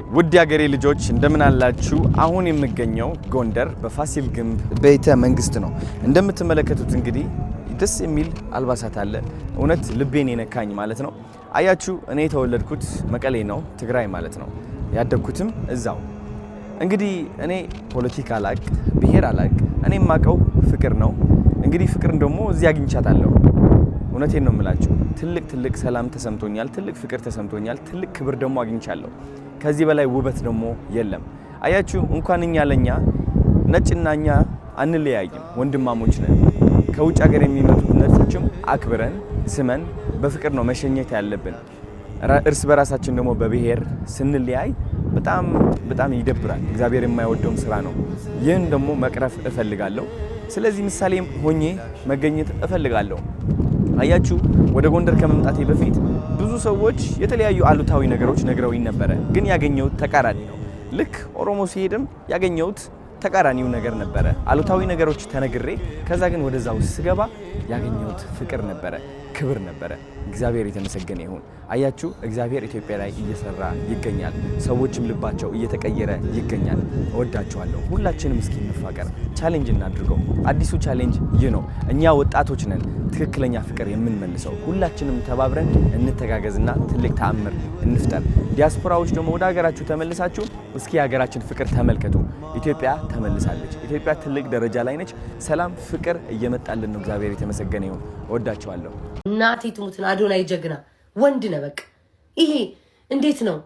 ውድ ያገሬ ልጆች እንደምን አላችሁ? አሁን የምገኘው ጎንደር በፋሲል ግንብ ቤተ መንግስት ነው። እንደምትመለከቱት እንግዲህ ደስ የሚል አልባሳት አለ። እውነት ልቤን የነካኝ ማለት ነው። አያችሁ እኔ የተወለድኩት መቀሌ ነው፣ ትግራይ ማለት ነው። ያደግኩትም እዛው። እንግዲህ እኔ ፖለቲካ አላቅ፣ ብሔር አላቅ። እኔ የማቀው ፍቅር ነው። እንግዲህ ፍቅርን ደግሞ እዚህ አግኝቻታለሁ። እውነቴን ነው የምላችሁ። ትልቅ ሰላም ተሰምቶኛል፣ ትልቅ ፍቅር ተሰምቶኛል፣ ትልቅ ክብር ደግሞ አግኝቻለሁ። ከዚህ በላይ ውበት ደግሞ የለም። አያችሁ እንኳን እኛ ለኛ ነጭና እኛ አንለያይም፣ ወንድማሞች ነን። ከውጭ ሀገር የሚመጡት ነጮችም አክብረን ስመን በፍቅር ነው መሸኘት ያለብን። እርስ በራሳችን ደግሞ በብሔር ስንለያይ በጣም ይደብራል። እግዚአብሔር የማይወደው ስራ ነው። ይህን ደግሞ መቅረፍ እፈልጋለሁ። ስለዚህ ምሳሌ ሆኜ መገኘት እፈልጋለሁ። አያችሁ ወደ ጎንደር ከመምጣቴ በፊት ብዙ ሰዎች የተለያዩ አሉታዊ ነገሮች ነግረውኝ ነበረ፣ ግን ያገኘሁት ተቃራኒ ነው። ልክ ኦሮሞ ሲሄድም ያገኘሁት ተቃራኒው ነገር ነበረ። አሉታዊ ነገሮች ተነግሬ ከዛ ግን ወደዛው ስገባ ያገኘሁት ፍቅር ነበረ፣ ክብር ነበረ። እግዚአብሔር የተመሰገነ ይሁን። አያችሁ እግዚአብሔር ኢትዮጵያ ላይ እየሰራ ይገኛል። ሰዎችም ልባቸው እየተቀየረ ይገኛል። እወዳችኋለሁ። ሁላችንም እስኪ እንፋቀር፣ ቻሌንጅ እናድርገው። አዲሱ ቻሌንጅ ይህ ነው። እኛ ወጣቶች ነን ትክክለኛ ፍቅር የምንመልሰው። ሁላችንም ተባብረን እንተጋገዝና ትልቅ ተአምር እንፍጠር። ዲያስፖራዎች ደግሞ ወደ ሀገራችሁ ተመልሳችሁ እስኪ ሀገራችን ፍቅር ተመልከቱ። ኢትዮጵያ ተመልሳለች። ኢትዮጵያ ትልቅ ደረጃ ላይ ነች። ሰላም ፍቅር እየመጣልን ነው። እግዚአብሔር የተመሰገነ ይሁን። እወዳችኋለሁ። እናቴ ትሙትን አዶናይ ጀግና ወንድ ነው። በቃ ይሄ እንዴት ነው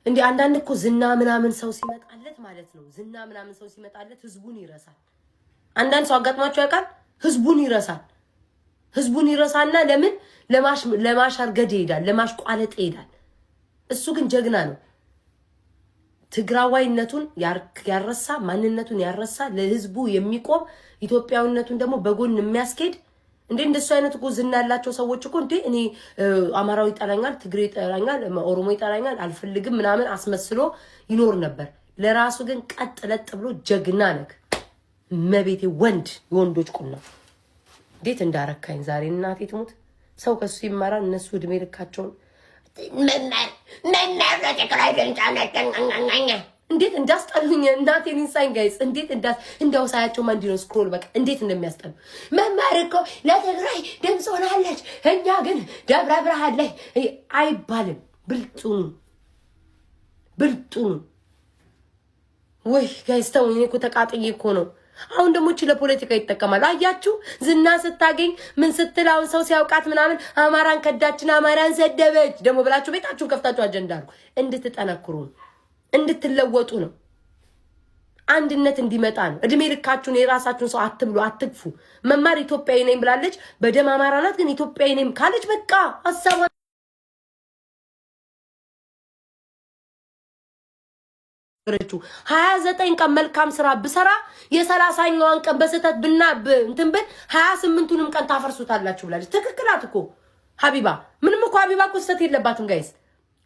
እንዴ? አንዳንድ እኮ ዝና ምናምን ሰው ሲመጣለት ማለት ነው፣ ዝና ምናምን ሰው ሲመጣለት ህዝቡን ይረሳል። አንዳንድ ሰው አጋጥሟቸው ያውቃል። ህዝቡን ይረሳና ለምን ለማሻርገድ ይሄዳል፣ ለማሽቋለጥ ይሄዳል። እሱ ግን ጀግና ነው። ትግራዋይነቱን ያረሳ፣ ማንነቱን ያረሳ፣ ለህዝቡ የሚቆም ኢትዮጵያዊነቱን ደግሞ በጎን የሚያስኬድ እንዴ እንደሱ አይነት እኮ ዝና ያላቸው ሰዎች እኮ እንዴ እኔ አማራው ይጠላኛል፣ ትግሬ ይጠላኛል፣ ኦሮሞ ይጠላኛል አልፈልግም ምናምን አስመስሎ ይኖር ነበር። ለራሱ ግን ቀጥ ለጥ ብሎ ጀግና ነክ መቤቴ ወንድ የወንዶች ቁና እንዴት እንዳረካኝ ዛሬ እናቴ ትሙት። ሰው ከሱ ይማራል። እነሱ እድሜ ልካቸውን እንዴት እንዳስጠሉኝ እናቴን ኢንሳይን ጋይስ እንዴት እንዳው ሳያቸው ማንዲ ነው ስክሮል በቃ እንዴት እንደሚያስጠሉ። መማር እኮ ለትግራይ ድምፅ ሆናለች፣ እኛ ግን ደብረ ብርሃን ላይ አይባልም። ብልጡኑ ወይ ጋይስ ተው። እኔ እኮ ተቃጥዬ እኮ ነው። አሁን ደግሞ እቺ ለፖለቲካ ይጠቀማል። አያችሁ ዝና ስታገኝ ምን ስትል አሁን ሰው ሲያውቃት ምናምን አማራን ከዳችን፣ አማራን ሰደበች ደግሞ ብላችሁ ቤታችሁን ከፍታችሁ አጀንዳ አድርጉ። እንድትጠነክሩ እንድትለወጡ ነው። አንድነት እንዲመጣ ነው። እድሜ ልካችሁን የራሳችሁን ሰው አትብሉ፣ አትግፉ። መማር ኢትዮጵያዊ ነኝ ብላለች፣ በደም አማራ ናት፣ ግን ኢትዮጵያዊ ነኝ ካለች በቃ ሀሳቧ 29 ቀን መልካም ስራ ብሰራ የ30ኛዋን ቀን በስተት እንትን ብል 28ቱንም ቀን ታፈርሱታላችሁ ብላለች። ትክክላት እኮ ሀቢባ። ምንም እኮ ሀቢባ እኮ ስተት የለባትም ጋይስ።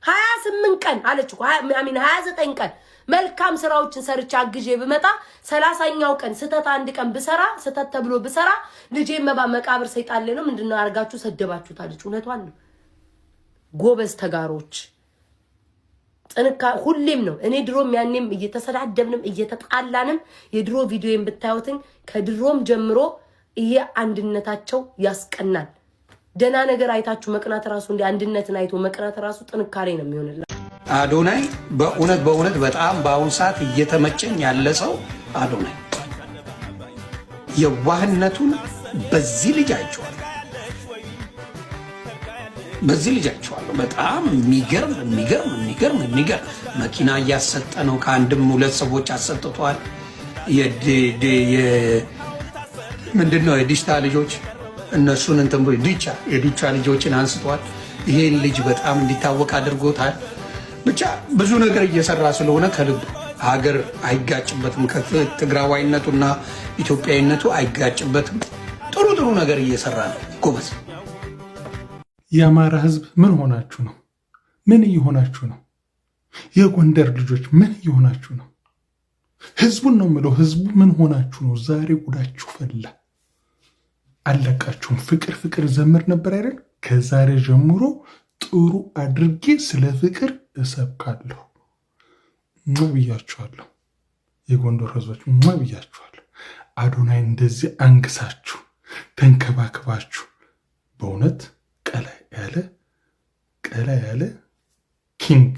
28 ቀን አለች እኮ 29 ቀን መልካም ስራዎችን ሰርቻ አግዤ ብመጣ 30ኛው ቀን ስተት አንድ ቀን ብሰራ ስተት ተብሎ ብሰራ ልጄ መቃብር ሰይጣን ላይ ነው ምንድነው አርጋችሁ ሰደባችሁታለች። እውነቷን ነው። ጎበዝ ተጋሮች ጥንካ ሁሌም ነው። እኔ ድሮም ያኔም እየተሰዳደብንም እየተጣላንም የድሮ ቪዲዮን ብታዩትን ከድሮም ጀምሮ አንድነታቸው ያስቀናል። ደና ነገር አይታችሁ መቅናት ራሱ እንደ አንድነትን አይቶ መቅናት ራሱ ጥንካሬ ነው የሚሆንላ። አዶናይ በእውነት በጣም በአሁን ሰዓት እየተመቸኝ ያለ ሰው አዶናይ የዋህነቱን በዚህ ልጅ አይቼዋለሁ። በጣም የሚገርም መኪና እያሰጠ ነው። ከአንድም ሁለት ሰዎች አሰጥቷል። ምንድነው የዲሽታ ልጆች እነሱን እንትን የዲቻ ልጆችን አንስቷል። ይሄን ልጅ በጣም እንዲታወቅ አድርጎታል። ብቻ ብዙ ነገር እየሰራ ስለሆነ ከልብ ሀገር አይጋጭበትም። ከትግራዋይነቱና ኢትዮጵያዊነቱ አይጋጭበትም። ጥሩ ነገር እየሰራ ነው። ጎበዝ። የአማራ ህዝብ ምን ሆናችሁ ነው? ምን እየሆናችሁ ነው? የጎንደር ልጆች ምን እየሆናችሁ ነው? ህዝቡን ነው የምለው። ህዝቡ ምን ሆናችሁ ነው? ዛሬ ጉዳችሁ ፈላ። አለቃችሁም። ፍቅር ዘምር ነበር አይደል? ከዛሬ ጀምሮ ጥሩ አድርጌ ስለ ፍቅር እሰብካለሁ። ብያችኋለሁ። የጎንደር ህዝቦች ብያችኋለሁ። አዶናይ እንደዚህ አንግሳችሁ ተንከባክባችሁ በእውነት ቀላ ያለ ኪንግ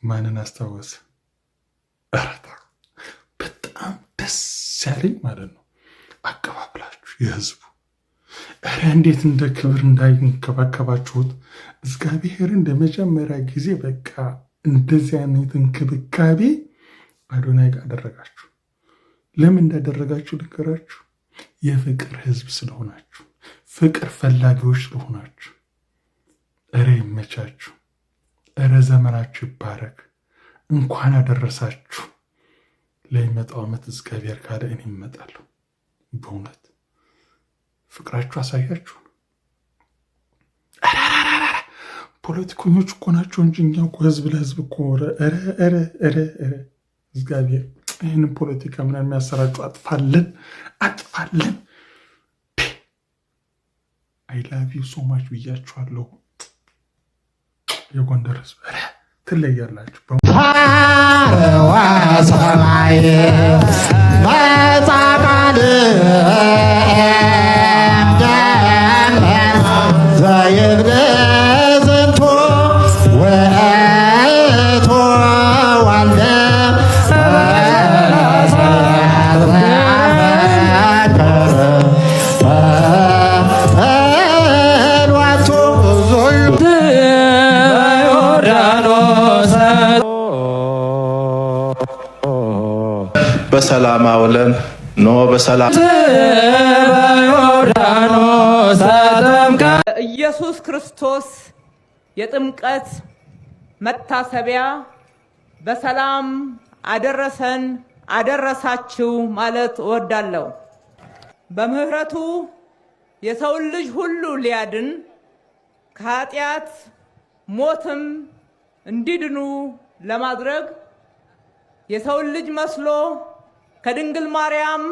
ማንን አስታወሰ? በጣም ደስ ያለኝ ማለት ነው አቀባብላችሁ የህዝቡ እንዴት እንደ ክብር እንዳይንከባከባችሁት እግዚአብሔር እንደ መጀመሪያ ጊዜ በቃ እንደዚህ አይነት እንክብካቤ አዶናይ ጋር አደረጋችሁ። ለምን እንዳደረጋችሁ ልንገራችሁ። የፍቅር ህዝብ ስለሆናችሁ፣ ፍቅር ፈላጊዎች ስለሆናችሁ። ይመቻችሁ። ዘመናችሁ ይባረክ። እንኳን አደረሳችሁ። ለሚመጣው ዓመት እግዚአብሔር ካለ እኔ እመጣለሁ። በእውነት ፍቅራችሁ አሳያችሁ። ፖለቲከኞች እኮ ናቸው እንጂ እኛ እኮ ህዝብ ለህዝብ እኮ እግዚአብሔር ይህንን ፖለቲካ ምናምን የሚያሰራጩ አጥፋለን። አይ ላቭ ዩ ሶ ማች ብያችኋለሁ። የጎንደር ህዝብ ትለያላችሁ። ታረዋ ሰማይ መጻቃል ዘይብለ ዝንቶ ወእቶ ዋለ በሰላም አውለን ኖ በሰላም ኢየሱስ ክርስቶስ የጥምቀት መታሰቢያ በሰላም አደረሰን አደረሳችሁ ማለት እወዳለሁ። በምህረቱ የሰውን ልጅ ሁሉ ሊያድን ከኃጢአት ሞትም እንዲድኑ ለማድረግ የሰውን ልጅ መስሎ ከድንግል ማርያም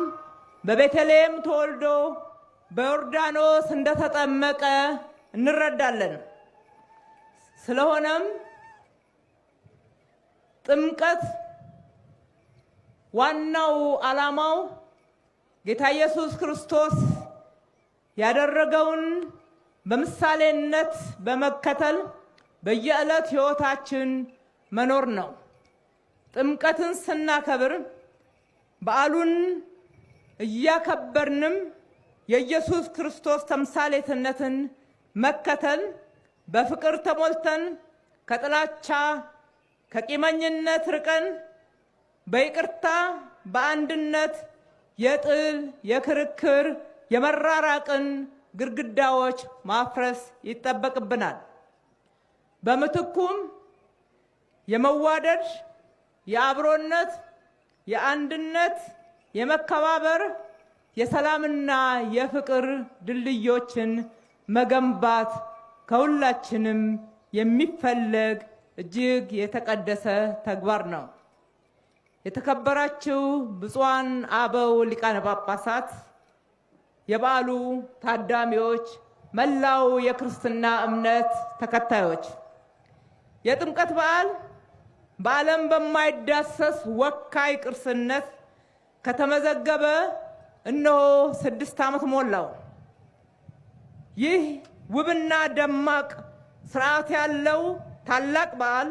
በቤተልሔም ተወልዶ በዮርዳኖስ እንደተጠመቀ እንረዳለን። ስለሆነም ጥምቀት ዋናው ዓላማው ጌታ ኢየሱስ ክርስቶስ ያደረገውን በምሳሌነት በመከተል በየዕለት ሕይወታችን መኖር ነው። ጥምቀትን ስናከብር በዓሉን እያከበርንም የኢየሱስ ክርስቶስ ተምሳሌትነትን መከተል በፍቅር ተሞልተን ከጥላቻ ከቂመኝነት ርቀን በይቅርታ በአንድነት የጥል የክርክር የመራራቅን ግድግዳዎች ማፍረስ ይጠበቅብናል። በምትኩም የመዋደድ የአብሮነት የአንድነት የመከባበር የሰላምና የፍቅር ድልድዮችን መገንባት ከሁላችንም የሚፈለግ እጅግ የተቀደሰ ተግባር ነው። የተከበራችሁ ብፁዓን አበው ሊቃነ ጳጳሳት፣ የበዓሉ ታዳሚዎች፣ መላው የክርስትና እምነት ተከታዮች፣ የጥምቀት በዓል በዓለም በማይዳሰስ ወካይ ቅርስነት ከተመዘገበ እነሆ 6 ዓመት ሞላው። ይህ ውብና ደማቅ ስርዓት ያለው ታላቅ በዓል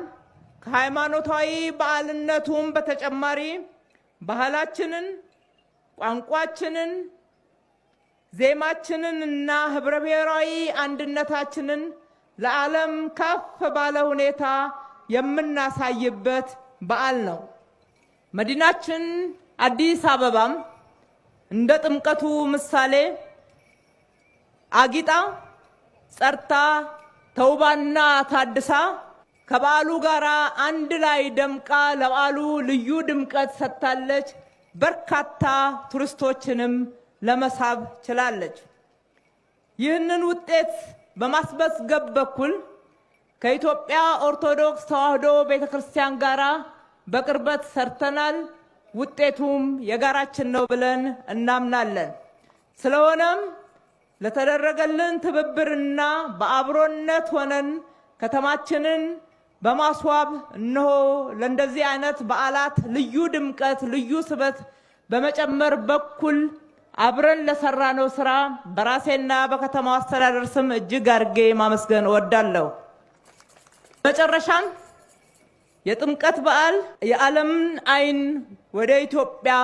ከሃይማኖታዊ በዓልነቱም በተጨማሪ ባህላችንን፣ ቋንቋችንን፣ ዜማችንን እና ህብረ ብሔራዊ አንድነታችንን ለዓለም ከፍ ባለ ሁኔታ የምናሳይበት በዓል ነው። መዲናችን አዲስ አበባም እንደ ጥምቀቱ ምሳሌ አጊጣ ጸርታ ተውባና ታድሳ ከበዓሉ ጋር አንድ ላይ ደምቃ ለበዓሉ ልዩ ድምቀት ሰጥታለች። በርካታ ቱሪስቶችንም ለመሳብ ችላለች። ይህንን ውጤት በማስመዝገብ በኩል ከኢትዮጵያ ኦርቶዶክስ ተዋሕዶ ቤተክርስቲያን ጋር በቅርበት ሰርተናል። ውጤቱም የጋራችን ነው ብለን እናምናለን። ስለሆነም ለተደረገልን ትብብርና በአብሮነት ሆነን ከተማችንን በማስዋብ እነሆ ለእንደዚህ አይነት በዓላት ልዩ ድምቀት ልዩ ስበት በመጨመር በኩል አብረን ለሰራነው ስራ በራሴና በከተማው አስተዳደር ስም እጅግ አድርጌ ማመስገን እወዳለሁ። መጨረሻም የጥምቀት በዓል የዓለምን አይን ወደ ኢትዮጵያ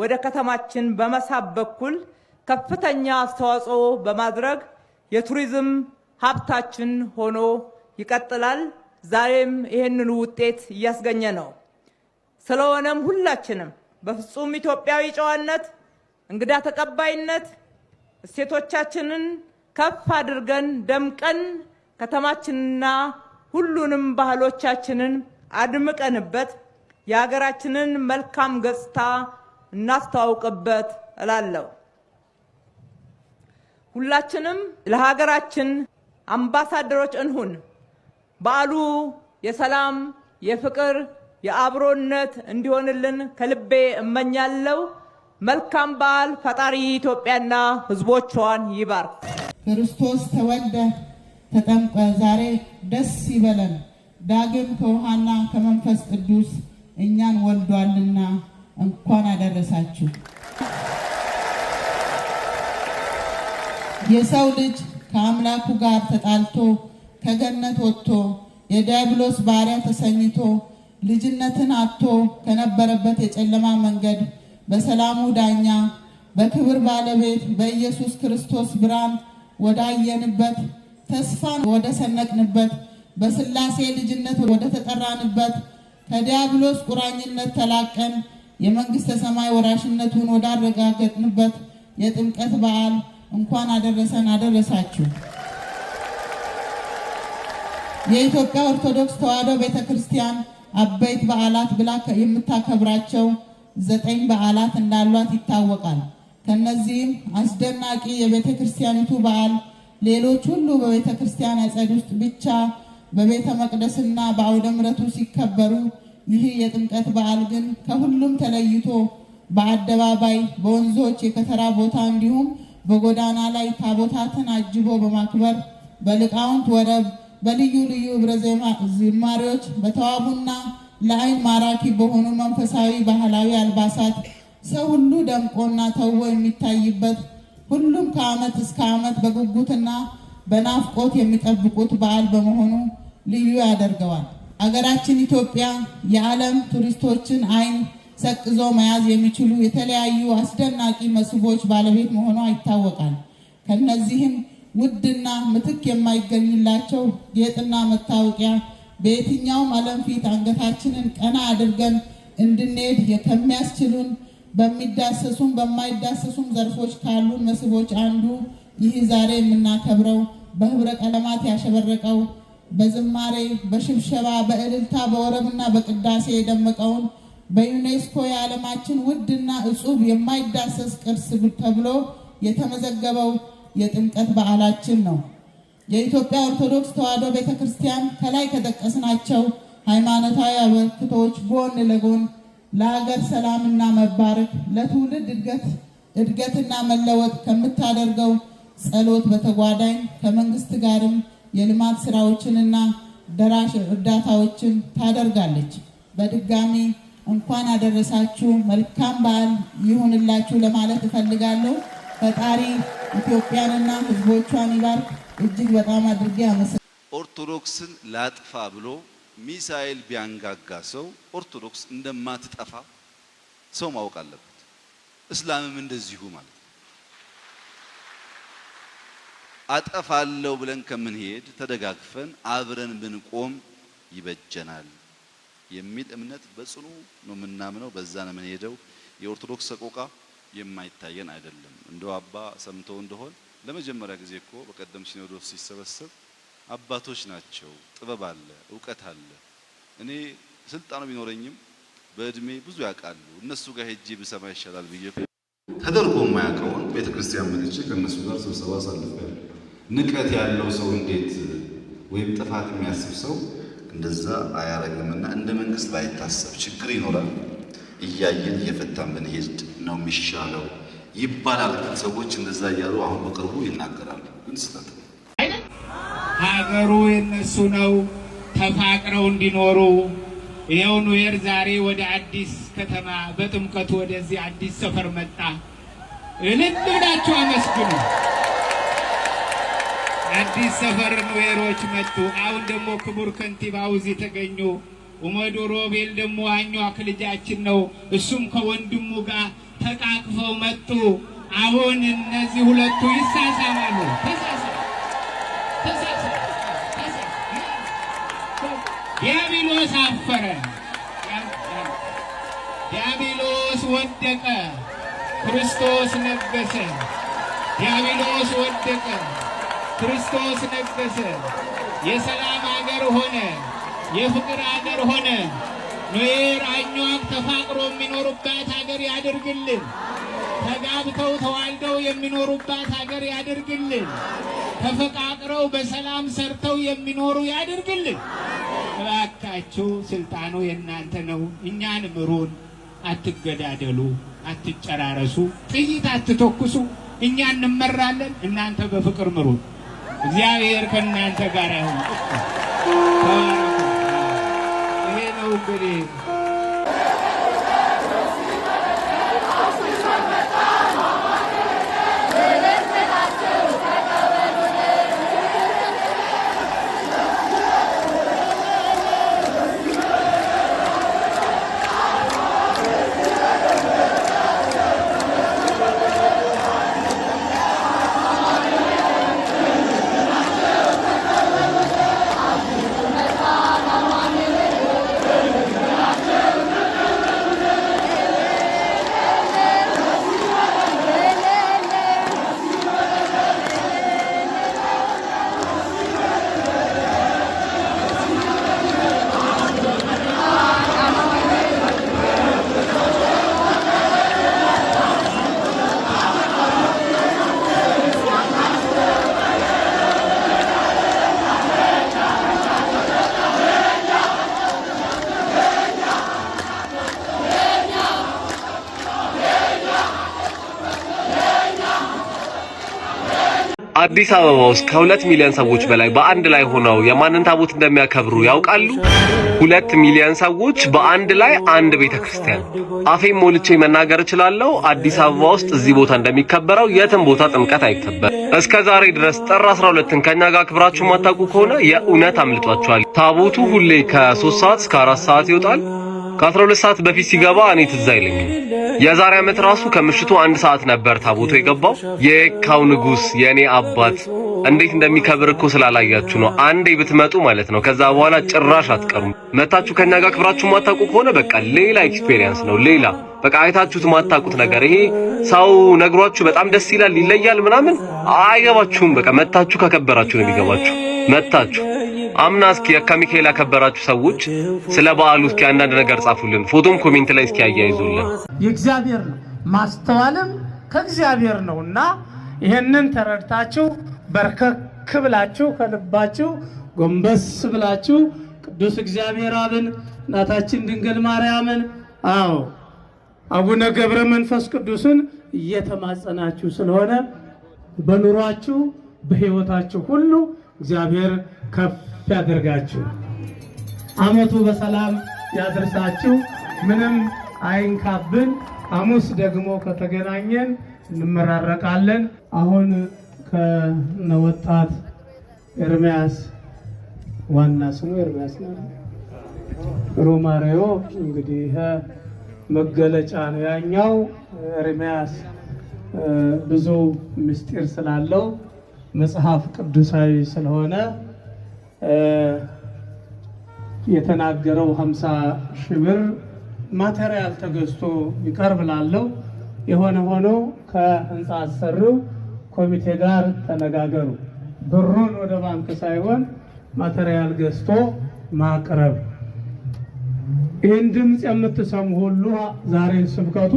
ወደ ከተማችን በመሳብ በኩል ከፍተኛ አስተዋጽኦ በማድረግ የቱሪዝም ሀብታችን ሆኖ ይቀጥላል። ዛሬም ይህንን ውጤት እያስገኘ ነው። ስለሆነም ሁላችንም በፍጹም ኢትዮጵያዊ ጨዋነት እንግዳ ተቀባይነት እሴቶቻችንን ከፍ አድርገን ደምቀን ከተማችንና ሁሉንም ባህሎቻችንን አድምቀንበት የሀገራችንን መልካም ገጽታ እናስተዋውቅበት እላለሁ። ሁላችንም ለሀገራችን አምባሳደሮች እንሁን። በዓሉ የሰላም፣ የፍቅር፣ የአብሮነት እንዲሆንልን ከልቤ እመኛለሁ። መልካም በዓል። ፈጣሪ ኢትዮጵያና ሕዝቦቿን ይባርክ። ክርስቶስ ተወልደ ተጠምቀ ዛሬ ደስ ይበለን። ዳግም ከውሃና ከመንፈስ ቅዱስ እኛን ወልዷልና እንኳን አደረሳችሁ። የሰው ልጅ ከአምላኩ ጋር ተጣልቶ ከገነት ወጥቶ የዲያብሎስ ባሪያ ተሰኝቶ ልጅነትን አጥቶ ከነበረበት የጨለማ መንገድ በሰላሙ ዳኛ በክብር ባለቤት በኢየሱስ ክርስቶስ ብርሃን ወዳየንበት ተስፋን ወደ ሰነቅንበት በስላሴ ልጅነት ወደ ተጠራንበት ከዲያብሎስ ቁራኝነት ተላቀን የመንግስተ ሰማይ ወራሽነቱን ወዳረጋገጥንበት የጥምቀት በዓል እንኳን አደረሰን አደረሳችሁ። የኢትዮጵያ ኦርቶዶክስ ተዋሕዶ ቤተክርስቲያን አበይት በዓላት ብላ የምታከብራቸው 9 በዓላት እንዳሏት ይታወቃል። ከነዚህም አስደናቂ የቤተክርስቲያኒቱ በዓል ሌሎች ሁሉ በቤተክርስቲያን አጸድ ውስጥ ብቻ በቤተ መቅደስና በአውደ ምሕረቱ ሲከበሩ፣ ይህ የጥምቀት በዓል ግን ከሁሉም ተለይቶ በአደባባይ በወንዞች የከተራ ቦታ እንዲሁም በጎዳና ላይ ታቦታትን አጅቦ በማክበር በሊቃውንት ወረብ በልዩ ልዩ ህብረ ዝማሬዎች በተዋቡና ለዓይን ማራኪ በሆኑ መንፈሳዊ ባህላዊ አልባሳት ሰው ሁሉ ደምቆና ተውቦ የሚታይበት ሁሉም ከዓመት እስከ ዓመት በጉጉትና በናፍቆት የሚጠብቁት በዓል በመሆኑ ልዩ ያደርገዋል። አገራችን ኢትዮጵያ የዓለም ቱሪስቶችን ዓይን ሰቅዞ መያዝ የሚችሉ የተለያዩ አስደናቂ መስህቦች ባለቤት መሆኗ ይታወቃል። ከነዚህም ውድና ምትክ የማይገኝላቸው ጌጥና መታወቂያ በየትኛውም ዓለም ፊት አንገታችንን ቀና አድርገን እንድንሄድ ከሚያስችሉን በሚዳሰሱም በማይዳሰሱም ዘርፎች ካሉን መስህቦች አንዱ ይህ ዛሬ የምናከብረው በህብረ ቀለማት ያሸበረቀው በዝማሬ በሽብሸባ በእልልታ በወረብና በቅዳሴ የደመቀውን በዩኔስኮ የዓለማችን ውድና እጹብ የማይዳሰስ ቅርስ ተብሎ የተመዘገበው የጥምቀት በዓላችን ነው። የኢትዮጵያ ኦርቶዶክስ ተዋሕዶ ቤተክርስቲያን ከላይ ከጠቀስናቸው ሃይማኖታዊ አበርክቶች ጎን ለጎን ለሀገር ሰላምና መባረክ ለትውልድ እድገትና መለወጥ ከምታደርገው ጸሎት በተጓዳኝ ከመንግስት ጋርም የልማት ስራዎችንና ደራሽ እርዳታዎችን ታደርጋለች። በድጋሚ እንኳን አደረሳችሁ፣ መልካም በዓል ይሁንላችሁ ለማለት እፈልጋለሁ። ፈጣሪ ኢትዮጵያንና ሕዝቦቿን ይባርክ። እጅግ በጣም አድርጌ አመሰግናለሁ። ኦርቶዶክስን ላጥፋ ብሎ ሚሳኤል ቢያንጋጋ ሰው ኦርቶዶክስ እንደማትጠፋ ሰው ማወቅ አለበት። እስላምም እንደዚሁ ማለት ነው። አጠፋለሁ ብለን ከምንሄድ ተደጋግፈን አብረን ብንቆም ይበጀናል የሚል እምነት በጽኑ ነው የምናምነው። በዛ ነው የምንሄደው። የኦርቶዶክስ ሰቆቃ የማይታየን አይደለም። እንደው አባ ሰምተው እንደሆን ለመጀመሪያ ጊዜ እኮ በቀደም ሲኖዶስ ሲሰበሰብ አባቶች ናቸው፣ ጥበብ አለ፣ እውቀት አለ። እኔ ስልጣኑ ቢኖረኝም በእድሜ ብዙ ያውቃሉ፣ እነሱ ጋር ሄጄ ብሰማ ይሻላል ብዬ ተደርጎ የማያውቀውን ቤተክርስቲያን መጥቼ ከእነሱ ጋር ስብሰባ አሳልፌያለሁ። ንቀት ያለው ሰው እንዴት ወይም ጥፋት የሚያስብ ሰው እንደዛ አያረግምና እንደ መንግስት ባይታሰብ ችግር ይኖራል። እያየን እየፈታን ብንሄድ ነው የሚሻለው ይባላል። ሰዎች እንደዛ እያሉ አሁን በቅርቡ ይናገራሉ፣ ግን ስህተት ነው። ሀገሩ የነሱ ነው፣ ተፋቅረው እንዲኖሩ ይሄው ኑዌር ዛሬ ወደ አዲስ ከተማ በጥምቀቱ ወደዚህ አዲስ ሰፈር መጣ። እልል ብላችሁ አመስግኑ። አዲስ ሰፈር ኑዌሮች መጡ። አሁን ደግሞ ክቡር ከንቲባው እዚህ ተገኙ። ኡመዱ ሮቤል ደግሞ አኟክ ልጃችን ነው። እሱም ከወንድሙ ጋር ተቃቅፈው መጡ። አሁን እነዚህ ሁለቱ ይሳሳማሉ። ዲያብሎስ አፈረ፣ ዲያብሎስ ወደቀ፣ ክርስቶስ ነገሰ። ዲያብሎስ ወደቀ፣ ክርስቶስ ነገሰ። የሰላም ሀገር ሆነ፣ የፍቅር ሀገር ሆነ። ኑዌር አኟክ ተፋቅሮ የሚኖሩባት ሀገር ያድርግልን። ተጋብተው ተዋልደው የሚኖሩባት ሀገር ያድርግልን። ተፈቃቅረው በሰላም ሰርተው የሚኖሩ ያድርግልን። እባካችሁ ስልጣኑ የእናንተ ነው። እኛን ምሩን። አትገዳደሉ፣ አትጨራረሱ፣ ጥይት አትተኩሱ። እኛ እንመራለን፣ እናንተ በፍቅር ምሩን። እግዚአብሔር ከእናንተ ጋር ይሁን። ይሄ ነው እንግዲህ አዲስ አበባ ውስጥ ከ2 ሚሊዮን ሰዎች በላይ በአንድ ላይ ሆነው የማንን ታቦት እንደሚያከብሩ ያውቃሉ? 2 ሚሊዮን ሰዎች በአንድ ላይ አንድ ቤተክርስቲያን። አፌን ሞልቼ መናገር እችላለሁ። አዲስ አበባ ውስጥ እዚህ ቦታ እንደሚከበረው የትም ቦታ ጥምቀት አይከበር። እስከ ዛሬ ድረስ ጥር 12ን ከኛ ጋር ክብራችሁ ማታውቁ ከሆነ የእውነት አምልጧችኋል። ታቦቱ ሁሌ ከ3 ሰዓት እስከ 4 ሰዓት ይወጣል። ከ12 ሰዓት በፊት ሲገባ እኔ ትዝ አይለኝም። የዛሬ ዓመት ራሱ ከምሽቱ 1 ሰዓት ነበር ታቦቱ የገባው። የካው ንጉስ የኔ አባት እንዴት እንደሚከብር እኮ ስላላያችሁ ነው። አንዴ ብትመጡ ማለት ነው ከዛ በኋላ ጭራሽ አትቀሩም። መታችሁ ከኛ ጋር ክብራችሁ ማታውቁ ከሆነ በቃ ሌላ ኤክስፒሪየንስ ነው። ሌላ በቃ አይታችሁት ማታውቁት ነገር። ይሄ ሰው ነግሯችሁ በጣም ደስ ይላል ይለያል ምናምን አይገባችሁም። በቃ መታችሁ ከከበራችሁ ነው የሚገባችሁ። መታችሁ አምና እስኪ የካ ሚካኤል ያከበራችሁ ሰዎች ስለ በዓሉ እስኪ አንዳንድ ነገር ጻፉልን። ፎቶም ኮሜንት ላይ እስኪ ያያይዙልን። የእግዚአብሔር ነው፣ ማስተዋልም ከእግዚአብሔር ነውና ይሄንን ተረድታችሁ በርከክ ብላችሁ ከልባችሁ ጎንበስ ብላችሁ ቅዱስ እግዚአብሔር አብን እናታችን ድንግል ማርያምን አቡነ ገብረ መንፈስ ቅዱስን እየተማጸናችሁ ስለሆነ በኑሯችሁ በህይወታችሁ ሁሉ እግዚአብሔር ከፍ ያደርጋችሁ። ዓመቱ በሰላም ያድርሳችሁ። ምንም አይንካብን። ሐሙስ ደግሞ ከተገናኘን እንመራረቃለን። አሁን ከነወጣት ኤርሚያስ ዋና ስሙ ኤርሚያስ ነው። ሮማሪዮ እንግዲህ መገለጫ ነው። ያኛው ኤርሚያስ ብዙ ምስጢር ስላለው መጽሐፍ ቅዱሳዊ ስለሆነ የተናገረው 50 ሺህ ብር ማቴሪያል ተገዝቶ ይቀርብ ላለው የሆነ ሆኖ ከህንፃ አሰሪው ኮሚቴ ጋር ተነጋገሩ። ብሩን ወደ ባንክ ሳይሆን ማቴሪያል ገዝቶ ማቅረብ። ይህን ድምፅ የምትሰሙ ሁሉ ዛሬ ስብከቱ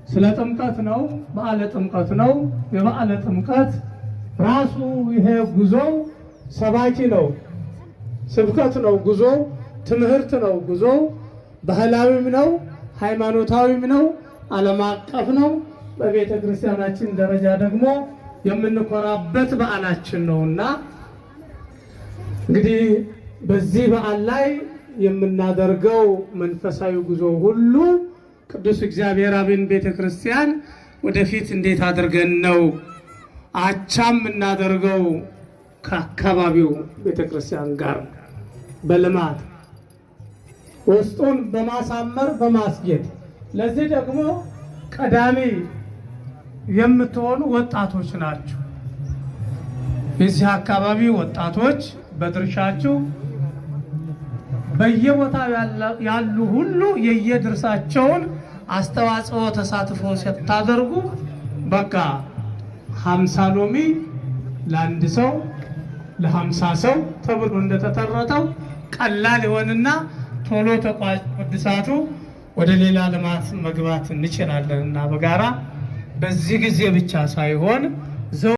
ስለ ጥምቀት ነው። በዓለ ጥምቀት ነው። የበዓለ ጥምቀት ራሱ ይሄ ጉዞው ሰባኪ ነው፣ ስብከት ነው። ጉዞው ትምህርት ነው። ጉዞው ባህላዊም ነው፣ ሃይማኖታዊም ነው፣ ዓለም አቀፍ ነው። በቤተ ክርስቲያናችን ደረጃ ደግሞ የምንኮራበት በዓላችን ነውና እንግዲህ በዚህ በዓል ላይ የምናደርገው መንፈሳዊ ጉዞ ሁሉ ቅዱስ እግዚአብሔር አብን ቤተክርስቲያን ወደፊት እንዴት አድርገን ነው አቻም እናደርገው ከአካባቢው ቤተክርስቲያን ጋር በልማት ውስጡን በማሳመር በማስጌጥ ለዚህ ደግሞ ቀዳሚ የምትሆኑ ወጣቶች ናቸው። የዚህ አካባቢ ወጣቶች በድርሻቸው በየቦታው ያሉ ሁሉ የየድርሻቸውን አስተዋጽኦ ተሳትፎ ሲታደርጉ በቃ 50 ሎሚ ለአንድ ሰው ለ50 ሰው ተብሎ እንደተተረተው ቀላል ይሆንና ቶሎ ተቋጭ ቅዱሳቱ ወደ ሌላ ልማት መግባት እንችላለንና በጋራ በዚህ ጊዜ ብቻ ሳይሆን